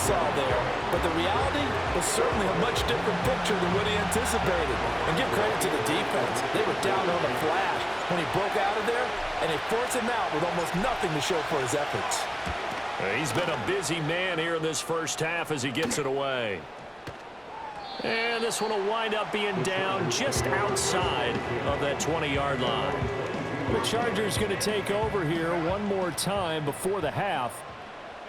saw there, but the reality was certainly a much different picture than what he anticipated. And give credit to the defense. They were down on the flash when he broke out of there, and they forced him out with almost nothing to show for his efforts. He's been a busy man here in this first half as he gets it away. And this one will wind up being down just outside of that 20-yard line. The Chargers going to take over here one more time before the half.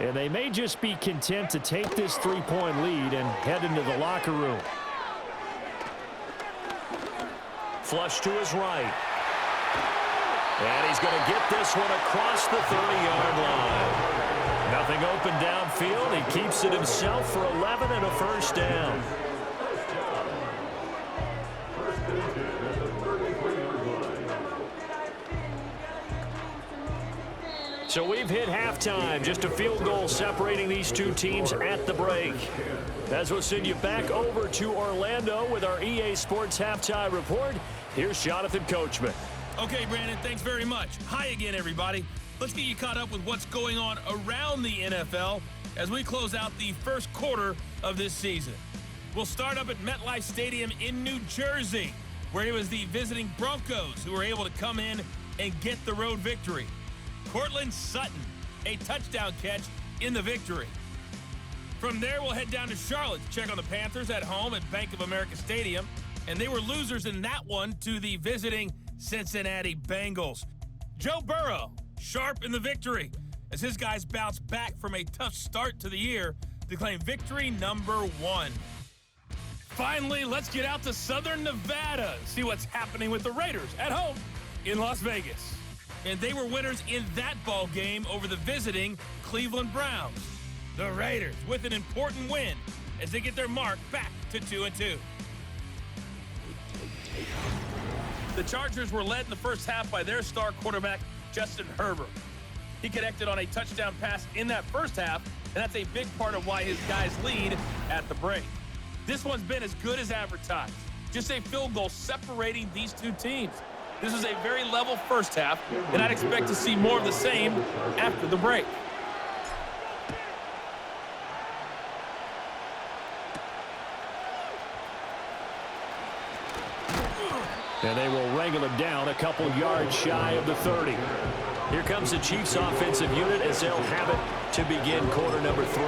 And they may just be content to take this 3-point lead and head into the locker room. Flush to his right. And he's going to get this one across the 30-yard line. Nothing open downfield. He keeps it himself for 11 and a first down. So we've hit halftime. Just a field goal separating these two teams at the break. As we'll send you back over to Orlando with our EA Sports Halftime Report, here's Jonathan Coachman. Okay, Brandon, thanks very much. Hi again, everybody. Let's get you caught up with what's going on around the NFL as we close out the first quarter of this season. We'll start up at MetLife Stadium in New Jersey, where it was the visiting Broncos who were able to come in and get the road victory. Cortland Sutton, a touchdown catch in the victory. From there, we'll head down to Charlotte to check on the Panthers at home at Bank of America Stadium, and they were losers in that one to the visiting Cincinnati Bengals. Joe Burrow, sharp in the victory, as his guys bounced back from a tough start to the year to claim victory number 1. Finally, let's get out to Southern Nevada and see what's happening with the Raiders at home in Las Vegas. And they were winners in that ball game over the visiting Cleveland Browns. The Raiders with an important win as they get their mark back to 2-2. The Chargers were led in the first half by their star quarterback, Justin Herbert. He connected on a touchdown pass in that first half, and that's a big part of why his guys lead at the break. This one's been as good as advertised. Just a field goal separating these two teams. This is a very level first half, and I'd expect to see more of the same after the break. And they will wrangle him down a couple yards shy of the 30. Here comes the Chiefs offensive unit as they'll have it to begin quarter number 3.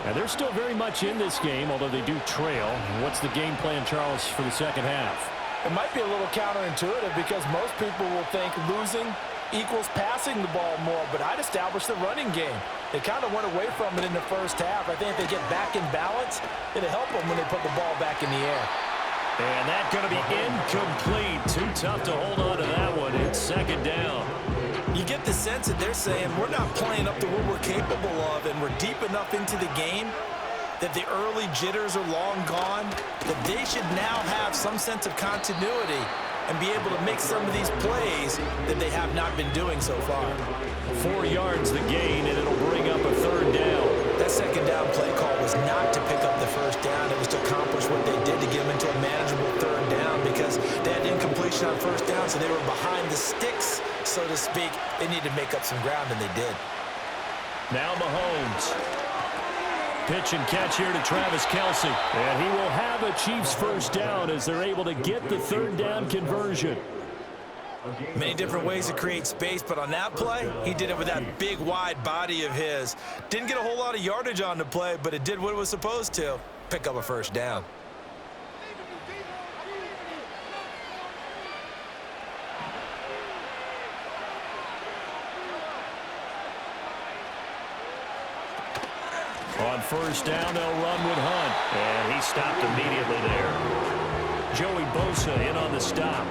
And they're still very much in this game, although they do trail. What's the game plan, Charles, for the second half? It might be a little counterintuitive because most people will think losing equals passing the ball more, but I'd establish the running game. They kind of went away from it in the first half. I think if they get back in balance, it'll help them when they put the ball back in the air. And that's going to be incomplete. Too tough to hold on to that one. It's second down. You get the sense that they're saying we're not playing up to what we're capable of, and we're deep enough into the game that the early jitters are long gone, that they should now have some sense of continuity and be able to make some of these plays that they have not been doing so far. 4 yards the gain, and it'll bring up a third down. That second down play call was not to pick up the first down. It was to accomplish what they did to get them into a manageable third down because they had incompletion on first down, so they were behind the sticks, so to speak. They needed to make up some ground, and they did. Now Mahomes. Pitch and catch here to Travis Kelce. And he will have a Chiefs first down as they're able to get the third down conversion. Many different ways to create space, but on that play, he did it with that big, wide body of his. Didn't get a whole lot of yardage on the play, but it did what it was supposed to, pick up a first down. On first down, they'll run with Hunt. And he stopped immediately there. Joey Bosa in on the stop.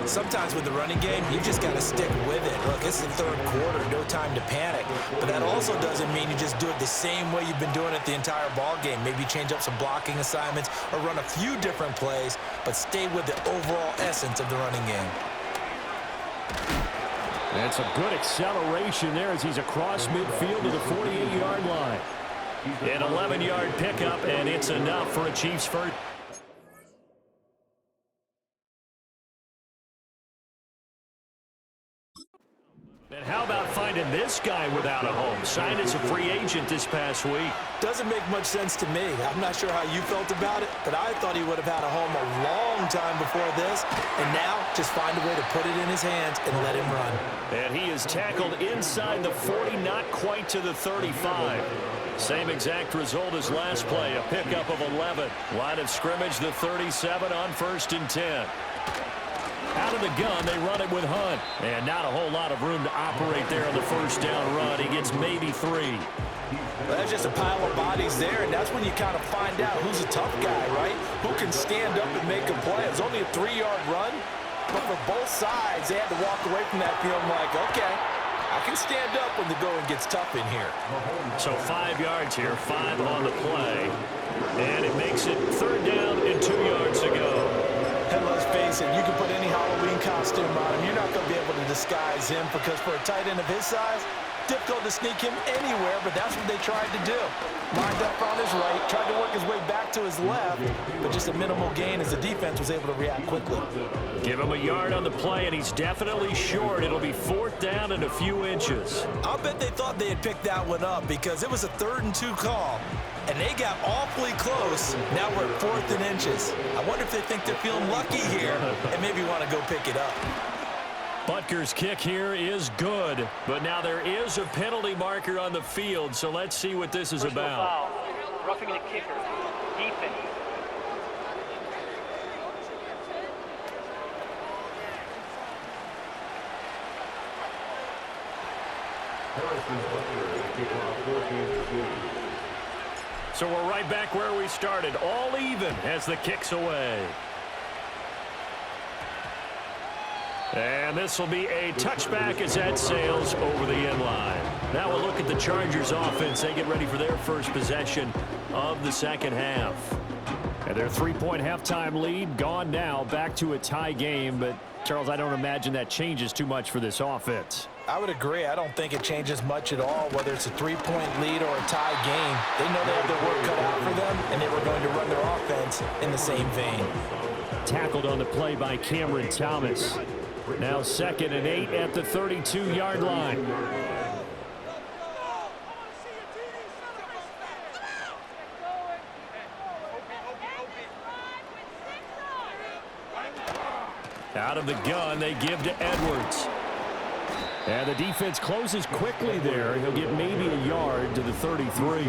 Sometimes with the running game, you just got to stick with it. Look, it's the third quarter, no time to panic. But that also doesn't mean you just do it the same way you've been doing it the entire ball game. Maybe change up some blocking assignments or run a few different plays, but stay with the overall essence of the running game. That's a good acceleration there as he's across midfield to the 48-yard line. An 11-yard pickup, and it's enough for a Chiefs first. And how about finding this guy without a home? Signed as a free agent this past week. Doesn't make much sense to me. I'm not sure how you felt about it, but I thought he would have had a home a long time before this, and now just find a way to put it in his hands and let him run. And he is tackled inside the 40, not quite to the 35. Same exact result as last play, a pickup of 11. Line of scrimmage, the 37 on 1st and 10. Out of the gun, they run it with Hunt. And not a whole lot of room to operate there on the first down run. He gets maybe 3. Well, that's just a pile of bodies there, and that's when you kind of find out who's a tough guy, right? Who can stand up and make a play. It's only a 3-yard run, but for both sides, they had to walk away from that feeling like, okay, I can stand up when the going gets tough in here. So 5 yards here, 5 on the play. And it makes it 3rd down and 2 yards to go. And let's face it, you can put any Halloween costume on him. You're not going to be able to disguise him because for a tight end of his size, difficult to sneak him anywhere, but that's what they tried to do. Lined up on his right, tried to work his way back to his left, but just a minimal gain as the defense was able to react quickly. Give him a yard on the play, and he's definitely short. It'll be 4th down and a few inches. I'll bet they thought they had picked that one up because it was a 3rd and 2 call, and they got awfully close. Now we're at 4th and inches. I wonder if they think they're feeling lucky here and maybe want to go pick it up. Butker's kick here is good, but now there is a penalty marker on the field, so let's see what this is about. Foul. Roughing the kicker. Defense. So we're right back where we started, all even as the kick's away. And this will be a touchback as that sails over the end line. Now we'll look at the Chargers offense. They get ready for their first possession of the second half. And their 3-point halftime lead gone now, back to a tie game. But, Charles, I don't imagine that changes too much for this offense. I would agree. I don't think it changes much at all, whether it's a 3-point lead or a tie game. They know they have their work cut out for them, and they were going to run their offense in the same vein. Tackled on the play by Cameron Thomas. Now 2nd and 8 at the 32-yard line. Out of the gun, they give to Edwards. And the defense closes quickly there. He'll get maybe a yard to the 33.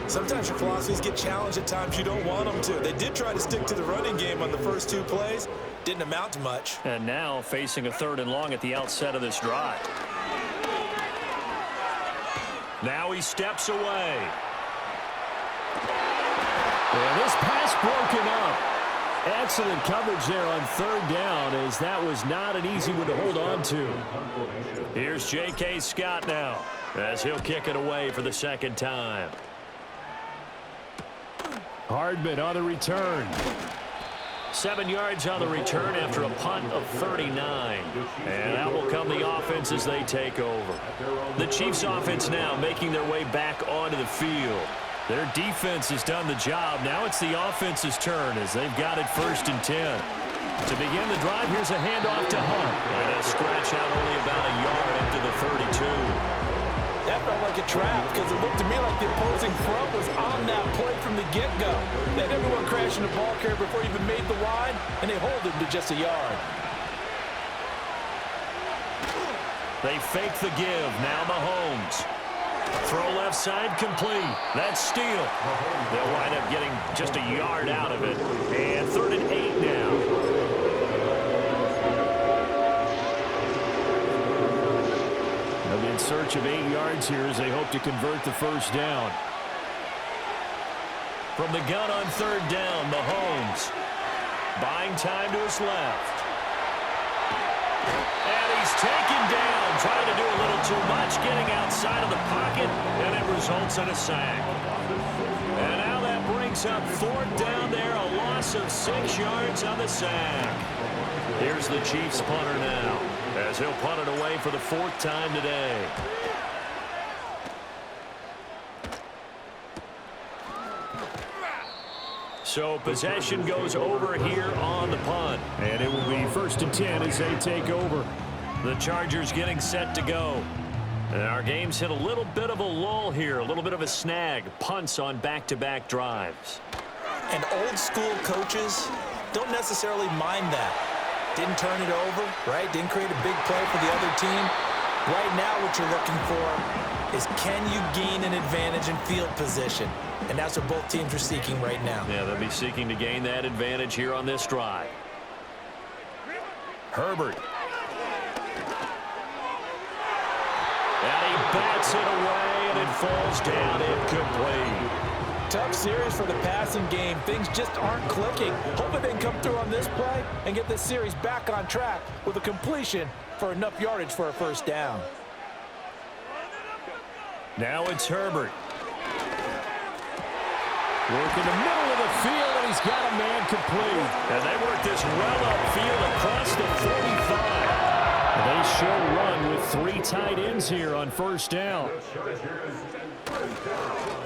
Sometimes your philosophies get challenged at times you don't want them to. They did try to stick to the running game on the first 2 plays. Didn't amount to much. And now facing a 3rd and long at the outset of this drive. Now he steps away. And this pass broken up. Excellent coverage there on 3rd down, as that was not an easy one to hold on to. Here's J.K. Scott now, as he'll kick it away for the 2nd time. Hardman on the return. 7 yards on the return after a punt of 39. And out will come the offense as they take over. The Chiefs offense now making their way back onto the field. Their defense has done the job. Now it's the offense's turn as they've got it 1st and 10. To begin the drive, here's a handoff to Hunt. And a scratch out only about a yard up to the 32. That felt like a trap because it looked to me like the opposing front was on that play from the get-go. They had everyone crashing the ball carrier before he even made the line, and they hold him to just a yard. They fake the give. Now Mahomes. Throw left side complete. That's steal. They'll wind up getting just a yard out of it. And 3rd and 8 now. They'll be in search of 8 yards here as they hope to convert the 1st down. From the gun on 3rd down, Mahomes. Buying time to his left. And he's taken down, trying to do a little too much, getting outside of the pocket, and it results in a sack. And now that brings up 4th down there, a loss of 6 yards on the sack. Here's the Chiefs punter now, as he'll punt it away for the 4th time today. So possession goes over here on the punt. And it will be 1st and 10 as they take over. The Chargers getting set to go. And our game's hit a little bit of a lull here, a little bit of a snag. Punts on back-to-back drives. And old school coaches don't necessarily mind that. Didn't turn it over, right? Didn't create a big play for the other team. Right now what you're looking for is, can you gain an advantage in field position? And that's what both teams are seeking right now. Yeah, they'll be seeking to gain that advantage here on this drive. Herbert. And he bats it away, and it falls down incomplete. Tough series for the passing game. Things just aren't clicking. Hoping they can come through on this play and get this series back on track with a completion for enough yardage for a first down. Now it's Herbert. Work in the middle of the field, and he's got a man complete. And they work this well upfield across the 45. They show run with 3 tight ends here on first down.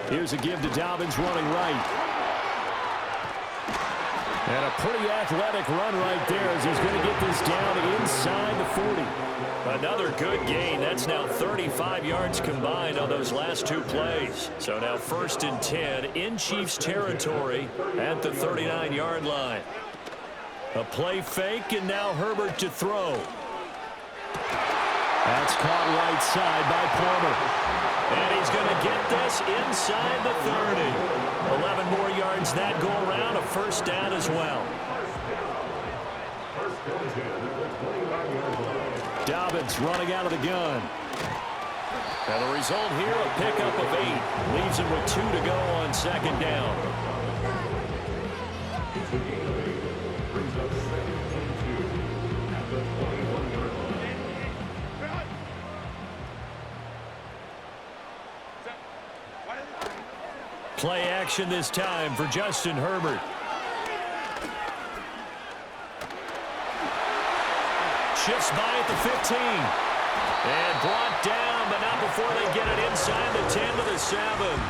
Here's a give to Dobbins running right. And a pretty athletic run right there as he's going to get this down inside the 40. Another good gain. That's now 35 yards combined on those last 2 plays. So now 1st and 10 in Chiefs territory at the 39-yard line. A play fake, and now Herbert to throw. That's caught right side by Palmer. And he's going to get this inside the 30. 11 more yards that go around, a first down as well. Dobbins running out of the gun. And the result here, a pickup of 8. Leaves him with 2 to go on 2nd down. Play action this time for Justin Herbert. Shifts by at the 15. And brought down, but not before they get it inside the 10 to the 7.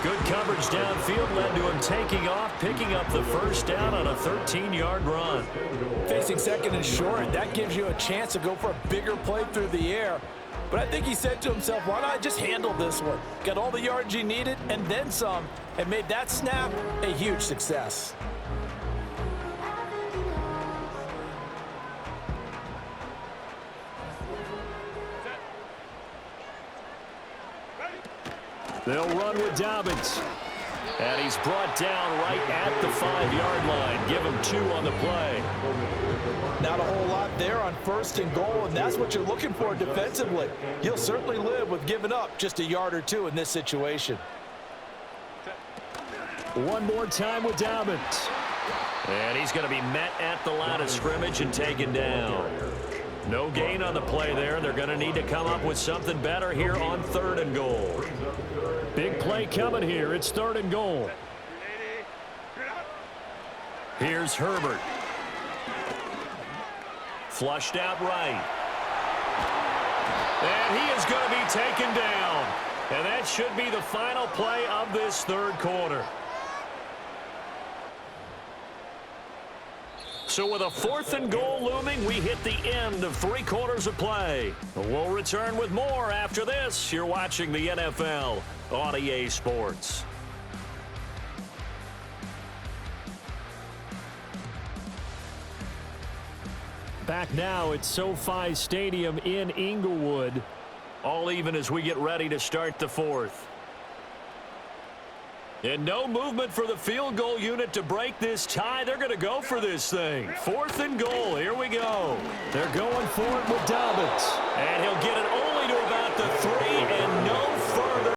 Good coverage downfield led to him taking off, picking up the first down on a 13-yard run. Facing 2nd and short, that gives you a chance to go for a bigger play through the air. But I think he said to himself, why not just handle this one? Got all the yards he needed and then some, and made that snap a huge success. They'll run with Dobbins. And he's brought down right at the 5-yard line. Give him 2 on the play. Not a whole lot there on 1st and goal, and that's what you're looking for defensively. You'll certainly live with giving up just a yard or 2 in this situation. One more time with Dobbins. And he's going to be met at the line of scrimmage and taken down. No gain on the play there. They're going to need to come up with something better here on 3rd and goal. Big play coming here. It's 3rd and goal. Here's Herbert. Flushed out right. And he is going to be taken down. And that should be the final play of this 3rd quarter. So with a 4th and goal looming, we hit the end of 3 quarters of play. We'll return with more after this. You're watching the NFL on EA Sports. Back now at SoFi Stadium in Inglewood. All even as we get ready to start the 4th. And no movement for the field goal unit to break this tie. They're going to go for this thing. 4th and goal. Here we go. They're going for it with Dobbins.